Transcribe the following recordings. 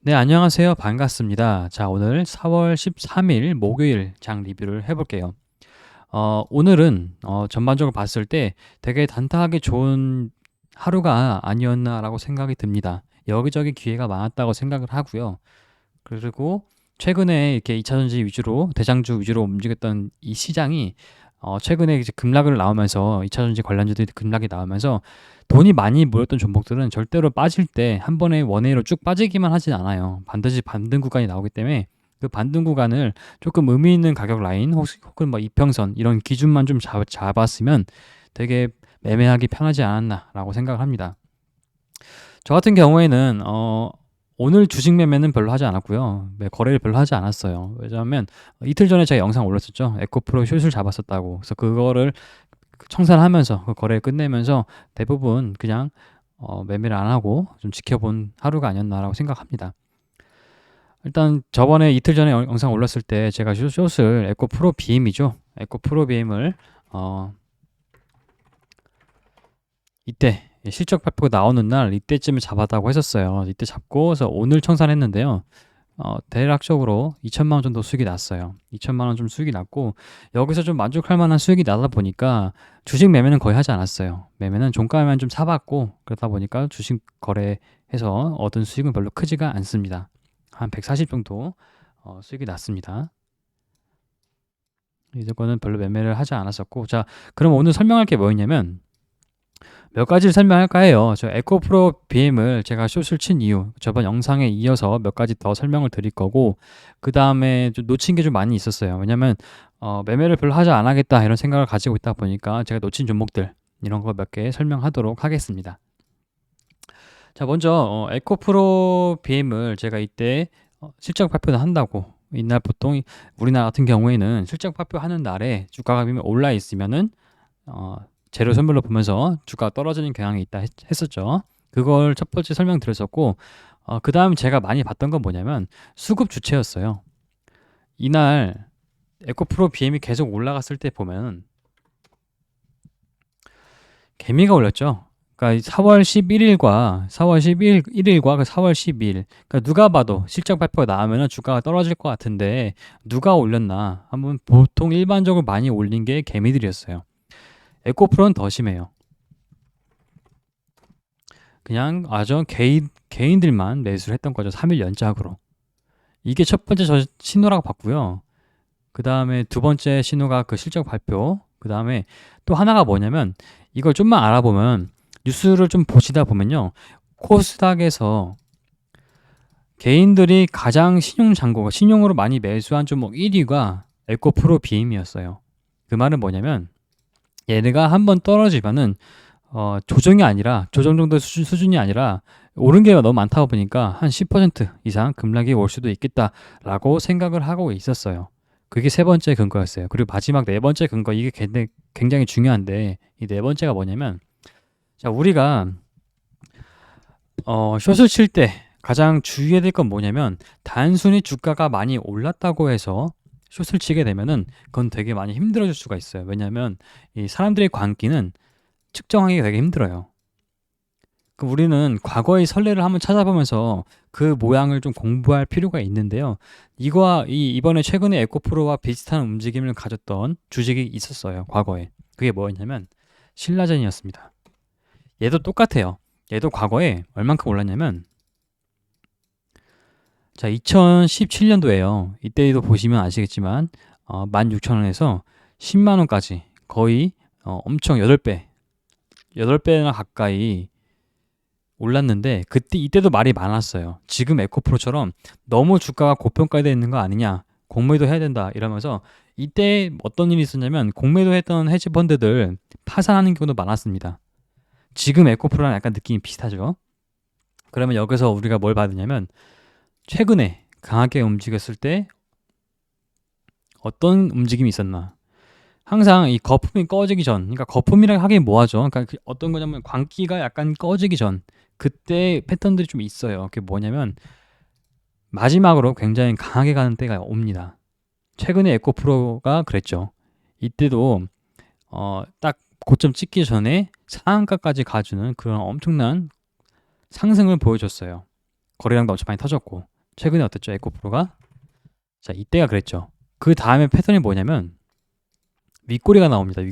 네, 안녕하세요. 반갑습니다. 자, 오늘 4월 13일 목요일 장 리뷰를 해볼게요. 오늘은 전반적으로 봤을 때 되게 단타하게 좋은 하루가 아니었나라고 생각이 듭니다. 여기저기 기회가 많았다고 생각을 하고요. 그리고 최근에 이렇게 2차 전지 위주로 대장주 위주로 움직였던 이 시장이 최근에 이제 급락을 나오면서 2차 전지 관련주들이 급락이 나오면서 돈이 많이 모였던 종목들은 절대로 빠질 때 한 번에 원웨이로 쭉 빠지기만 하진 않아요. 반드시 반등 구간이 나오기 때문에 그 반등 구간을 조금 의미 있는 가격 라인 혹은 뭐 이평선 이런 기준만 좀 잡았으면 되게 매매하기 편하지 않았나라고 생각을 합니다. 저 같은 경우에는 오늘 주식 매매는 별로 하지 않았고요. 거래를 별로 하지 않았어요. 왜냐하면 이틀 전에 제가 영상 올렸었죠. 에코프로 숏을 잡았었다고. 그래서 그거를 청산하면서 그 거래를 끝내면서 대부분 그냥 매매를 안 하고 좀 지켜본 하루가 아니었나라고 생각합니다. 일단 저번에 이틀 전에 영상 올렸을 때 제가 숏을 에코프로 BM이죠. 에코프로 BM을 이때 실적 발표가 나오는 날 이때쯤에 잡았다고 했었어요. 이때 잡고 그래서 오늘 청산했는데요. 대략적으로 2천만 원 정도 수익이 났어요. 2천만 원 좀 수익이 났고 여기서 좀 만족할 만한 수익이 나다 보니까 주식 매매는 거의 하지 않았어요. 매매는 종가에만 좀 사봤고 그러다 보니까 주식 거래해서 얻은 수익은 별로 크지가 않습니다. 한 140 정도 수익이 났습니다. 이거는 별로 매매를 하지 않았었고 자 그럼 오늘 설명할 게 뭐였냐면 몇 가지를 설명할까 해요. 저 에코프로 BM을 제가 숏을 친 이유, 저번 영상에 이어서 몇 가지 더 설명을 드릴 거고, 그 다음에 좀 놓친 게 좀 많이 있었어요. 왜냐면, 매매를 별로 하지 않겠다 이런 생각을 가지고 있다 보니까 제가 놓친 종목들, 이런 거 몇 개 설명하도록 하겠습니다. 자, 먼저, 에코프로 BM을 제가 이때 실적 발표를 한다고, 이날 보통 우리나라 같은 경우에는 실적 발표하는 날에 주가가 올라 있으면은, 재료 선별로 보면서 주가가 떨어지는 경향이 있다 했었죠. 그걸 첫 번째 설명드렸었고 그 다음 제가 많이 봤던 건 뭐냐면 수급 주체였어요. 이날 에코프로 BM이 계속 올라갔을 때 보면 개미가 올렸죠. 그러니까 4월 11일과 4월 11일과 그 4월 12일 그러니까 누가 봐도 실적 발표가 나오면 주가가 떨어질 것 같은데 누가 올렸나 한번 보통 일반적으로 많이 올린 게 개미들이었어요. 에코프로는 더 심해요. 그냥 아주 개인들만 매수를 했던 거죠. 3일 연작으로. 이게 첫 번째 신호라고 봤고요. 그 다음에 두 번째 신호가 그 실적 발표. 그 다음에 또 하나가 뭐냐면 이걸 좀만 알아보면 뉴스를 좀 보시다 보면요. 코스닥에서 개인들이 가장 신용으로 많이 매수한 종목 1위가 에코프로 BM이었어요. 그 말은 뭐냐면 얘네가 한번 떨어지면은 조정이 아니라 조정 정도 수준이 아니라 오른 게 너무 많다 보니까 한 10% 이상 급락이 올 수도 있겠다라고 생각을 하고 있었어요. 그게 세 번째 근거였어요. 그리고 마지막 네 번째 근거 이게 굉장히 중요한데 이 네 번째가 뭐냐면 자 우리가 숏을 칠 때 가장 주의해야 될 건 뭐냐면 단순히 주가가 많이 올랐다고 해서 숏을 치게 되면은 그건 되게 많이 힘들어질 수가 있어요. 왜냐하면 이 사람들의 광기는 측정하기가 되게 힘들어요. 그럼 우리는 과거의 선례를 한번 찾아보면서 그 모양을 좀 공부할 필요가 있는데요. 이번에 최근에 에코프로와 비슷한 움직임을 가졌던 주식이 있었어요. 과거에. 그게 뭐였냐면 신라젠이었습니다. 얘도 똑같아요. 얘도 과거에 얼만큼 올랐냐면 자 2017년도에요. 이때도 보시면 아시겠지만 16,000원에서 10만 원까지 거의 엄청 8배나 가까이 올랐는데 이때도 말이 많았어요. 지금 에코프로처럼 너무 주가가 고평가되어 있는 거 아니냐, 공매도 해야 된다 이러면서 이때 어떤 일이 있었냐면 공매도 했던 헤지펀드들 파산하는 경우도 많았습니다. 지금 에코프로랑 약간 느낌이 비슷하죠. 그러면 여기서 우리가 뭘 받느냐면 최근에 강하게 움직였을 때 어떤 움직임이 있었나. 항상 이 거품이 꺼지기 전, 그러니까 거품이라 하긴 뭐하죠. 그러니까 어떤 거냐면 광기가 약간 꺼지기 전, 그때 패턴들이 좀 있어요. 그게 뭐냐면 마지막으로 굉장히 강하게 가는 때가 옵니다. 최근에 에코프로가 그랬죠. 이때도 딱 고점 찍기 전에 상한가까지 가주는 그런 엄청난 상승을 보여줬어요. 거래량도 엄청 많이 터졌고. 최근에 어땠죠? 에코프로가? 자, 이때가 그랬죠. 그 다음에 패턴이 뭐냐면 윗꼬리가 나옵니다.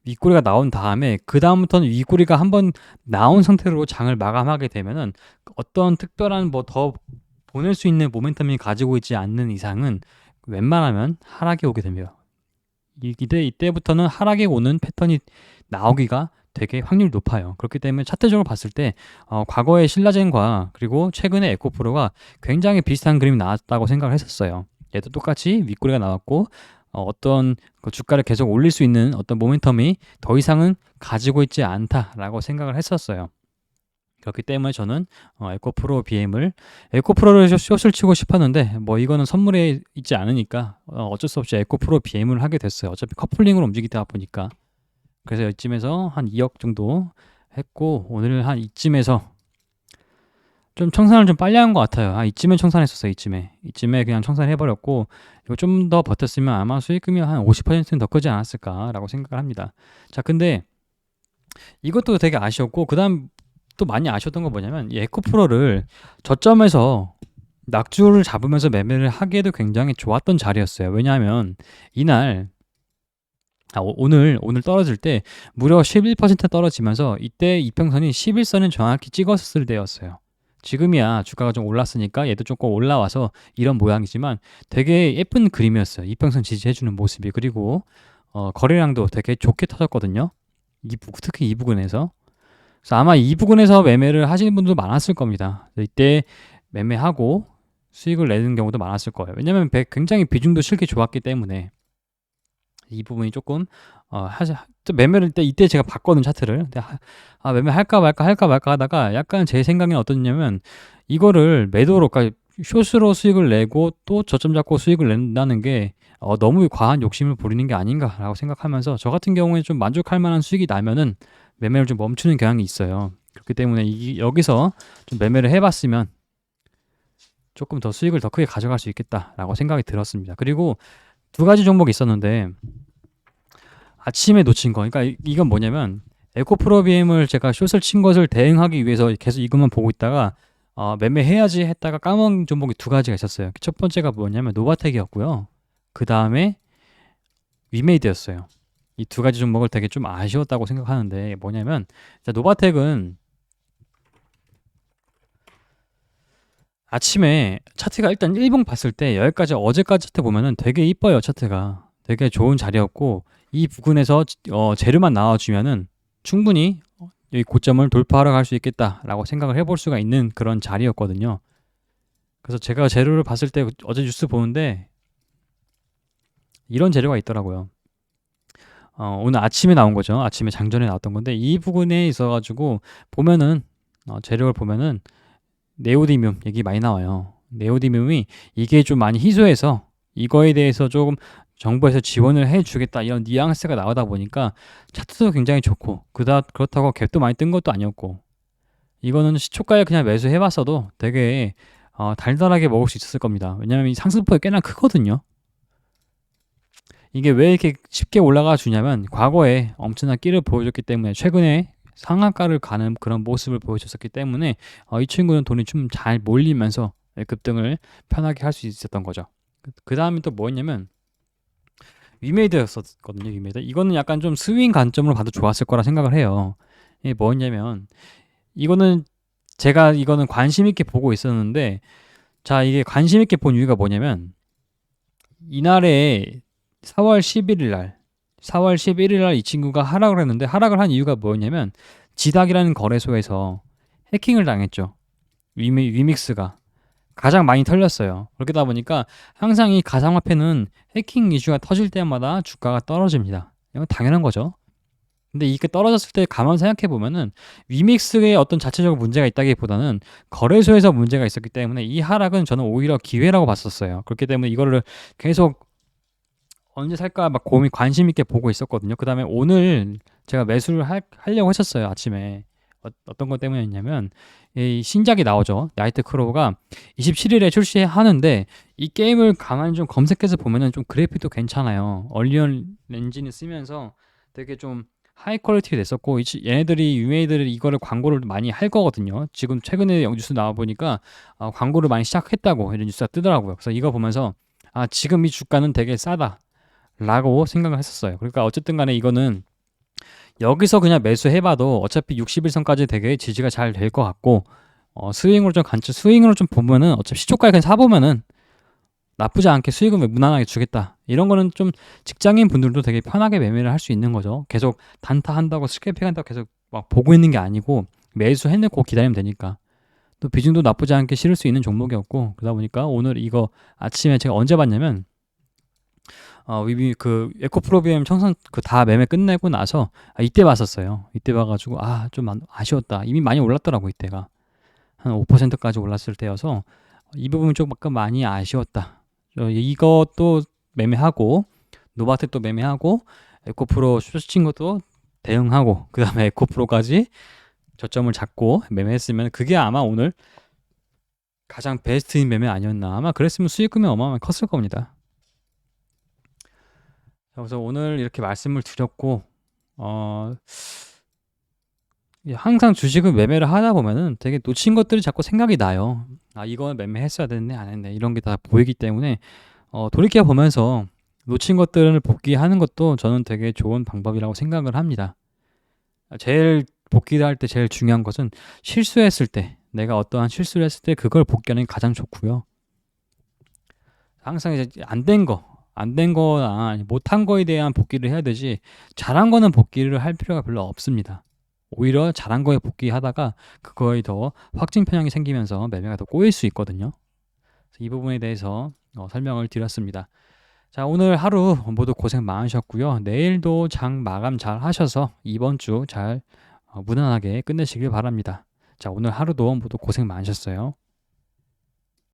윗꼬리가 나온 다음에 그 다음부터는 윗꼬리가 한번 나온 상태로 장을 마감하게 되면은 어떤 특별한 뭐 더 보낼 수 있는 모멘텀이 가지고 있지 않는 이상은 웬만하면 하락이 오게 됩니다. 이때부터는 하락이 오는 패턴이 나오기가 되게 확률이 높아요. 그렇기 때문에 차트적으로 봤을 때 과거의 신라젠과 그리고 최근에 에코프로가 굉장히 비슷한 그림이 나왔다고 생각을 했었어요. 얘도 똑같이 윗꼬리가 나왔고 어떤 그 주가를 계속 올릴 수 있는 어떤 모멘텀이 더 이상은 가지고 있지 않다라고 생각을 했었어요. 그렇기 때문에 저는 에코프로 BM을 에코프로를 숏을 치고 싶었는데 뭐 이거는 선물에 있지 않으니까 어쩔 수 없이 에코프로 BM을 하게 됐어요. 어차피 커플링으로 움직이다 보니까. 그래서 이쯤에서 한 2억 정도 했고 오늘 한 이쯤에서 좀 청산을 좀 빨리 한 것 같아요. 이쯤에 청산했었어요. 이쯤에 그냥 청산해버렸고 이거 좀 더 버텼으면 아마 수익금이 한 50%는 더 크지 않았을까라고 생각을 합니다. 자, 근데 이것도 되게 아쉬웠고 그 다음 또 많이 아쉬웠던 건 뭐냐면 이 에코프로를 저점에서 낙주를 잡으면서 매매를 하기에도 굉장히 좋았던 자리였어요. 왜냐하면 이날 오늘 떨어질 때 무려 11% 떨어지면서 이때 이평선이 11선을 정확히 찍었을 때였어요. 지금이야 주가가 좀 올랐으니까 얘도 조금 올라와서 이런 모양이지만 되게 예쁜 그림이었어요. 이평선 지지해주는 모습이. 그리고 거래량도 되게 좋게 터졌거든요. 특히 이 부근에서. 그래서 아마 이 부근에서 매매를 하시는 분도 많았을 겁니다. 이때 매매하고 수익을 내는 경우도 많았을 거예요. 왜냐면 굉장히 비중도 실기 좋았기 때문에 이 부분이 조금 또 매매를 이때 제가 봤거든 차트를. 근데 매매할까 말까 하다가 약간 제 생각에는 어떠냐면 이거를 매도로 그러니까 숏으로 수익을 내고 또 저점 잡고 수익을 낸다는 게 너무 과한 욕심을 부리는 게 아닌가라고 생각하면서 저 같은 경우에 좀 만족할 만한 수익이 나면은 매매를 좀 멈추는 경향이 있어요. 그렇기 때문에 여기서 좀 매매를 해봤으면 조금 더 수익을 더 크게 가져갈 수 있겠다라고 생각이 들었습니다. 그리고 두 가지 종목이 있었는데 아침에 놓친 거. 그러니까 이건 뭐냐면 에코프로 BM을 제가 숏을 친 것을 대응하기 위해서 계속 이것만 보고 있다가 매매해야지 했다가 까먹은 종목이 두 가지가 있었어요. 첫 번째가 뭐냐면 노바텍이었고요. 그 다음에 위메이드였어요. 이 두 가지 종목을 되게 좀 아쉬웠다고 생각하는데 뭐냐면 노바텍은 아침에 차트가 일단 1분 봤을 때 여기까지 어제까지 차트 보면은 되게 이뻐요. 차트가 되게 좋은 자리였고 이 부근에서 재료만 나와주면은 충분히 여기 고점을 돌파하러 갈 수 있겠다라고 생각을 해볼 수가 있는 그런 자리였거든요. 그래서 제가 재료를 봤을 때 어제 뉴스 보는데 이런 재료가 있더라고요. 오늘 아침에 나온 거죠. 아침에 장전에 나왔던 건데 이 부분에 있어가지고 보면은 재료를 보면은 네오디뮴 얘기 많이 나와요. 네오디뮴이 이게 좀 많이 희소해서 이거에 대해서 조금 정부에서 지원을 해주겠다 이런 뉘앙스가 나오다 보니까 차트도 굉장히 좋고 그렇다고 갭도 많이 뜬 것도 아니었고 이거는 시초가에 그냥 매수해봤어도 되게 달달하게 먹을 수 있었을 겁니다. 왜냐하면 이 상승폭이 꽤나 크거든요. 이게 왜 이렇게 쉽게 올라가 주냐면 과거에 엄청난 끼를 보여줬기 때문에 최근에 상한가를 가는 그런 모습을 보여줬었기 때문에 이 친구는 돈이 좀 잘 몰리면서 급등을 편하게 할 수 있었던 거죠. 그 다음에 또 뭐였냐면 위메이드였었거든요. 위메이드. 이거는 약간 좀 스윙 관점으로 봐도 좋았을 거라 생각을 해요. 이게 뭐였냐면 이거는 관심 있게 보고 있었는데 자 이게 관심 있게 본 이유가 뭐냐면 이날에 4월 11일 날 이 친구가 하락을 했는데 하락을 한 이유가 뭐였냐면 지닥이라는 거래소에서 해킹을 당했죠. 위믹스가 가장 많이 털렸어요. 그렇게다 보니까 항상 이 가상화폐는 해킹 이슈가 터질 때마다 주가가 떨어집니다. 이건 당연한 거죠. 근데 이게 떨어졌을 때 가만 생각해 보면은 위믹스의 어떤 자체적인 문제가 있다기보다는 거래소에서 문제가 있었기 때문에 이 하락은 저는 오히려 기회라고 봤었어요. 그렇기 때문에 이거를 계속 언제 살까 막 관심 있게 보고 있었거든요. 그 다음에 오늘 제가 매수를 하려고 했었어요. 아침에. 어떤 것 때문이었냐면 이 신작이 나오죠. 나이트 크로우가 27일에 출시하는데 이 게임을 가만히 좀 검색해서 보면은 좀 그래픽도 괜찮아요. 얼리언 엔진을 쓰면서 되게 좀 하이 퀄리티가 됐었고 얘네들이 유메이들이 이거를 광고를 많이 할 거거든요. 지금 최근에 뉴스 나와 보니까 광고를 많이 시작했다고 이런 뉴스가 뜨더라고요. 그래서 이거 보면서 지금 이 주가는 되게 싸다라고 생각을 했었어요. 그러니까 어쨌든 간에 이거는 여기서 그냥 매수해봐도 어차피 60일선까지 되게 지지가 잘 될 것 같고 스윙으로 좀 보면은 어차피 시초가에 그냥 사보면은 나쁘지 않게 수익은 무난하게 주겠다. 이런 거는 좀 직장인 분들도 되게 편하게 매매를 할 수 있는 거죠. 계속 단타한다고 스캐핑한다고 계속 막 보고 있는 게 아니고 매수해놓고 기다리면 되니까. 또 비중도 나쁘지 않게 실을 수 있는 종목이었고 그러다 보니까 오늘 이거 아침에 제가 언제 봤냐면 그 에코프로비엠 청산 그 다 매매 끝내고 나서 이때 봤었어요. 이때 봐가지고 좀 아쉬웠다. 이미 많이 올랐더라고 이때가 한 5%까지 올랐을 때여서 이 부분 좀 약간 많이 아쉬웠다. 이것도 매매하고 노바텍 또 매매하고 에코프로 슈퍼친 것도 대응하고 그 다음에 에코프로까지 저점을 잡고 매매했으면 그게 아마 오늘 가장 베스트인 매매 아니었나. 아마 그랬으면 수익금이 어마어마하게 컸을 겁니다. 그래서 오늘 이렇게 말씀을 드렸고 항상 주식을 매매를 하다 보면은 되게 놓친 것들이 자꾸 생각이 나요. 이거 매매했어야 됐네, 안 했네 이런 게 다 보이기 때문에 돌이켜 보면서 놓친 것들을 복귀하는 것도 저는 되게 좋은 방법이라고 생각을 합니다. 제일 복귀를 할 때 제일 중요한 것은 실수했을 때 내가 어떠한 실수를 했을 때 그걸 복귀하는 게 가장 좋고요. 항상 이제 안 된 거나 못한 거에 대한 복귀를 해야 되지 잘한 거는 복귀를 할 필요가 별로 없습니다. 오히려 잘한 거에 복귀하다가 그거에 더 확증 편향이 생기면서 매매가 더 꼬일 수 있거든요. 이 부분에 대해서 설명을 드렸습니다. 자, 오늘 하루 모두 고생 많으셨고요. 내일도 장 마감 잘 하셔서 이번 주 잘 무난하게 끝내시길 바랍니다. 자, 오늘 하루도 모두 고생 많으셨어요.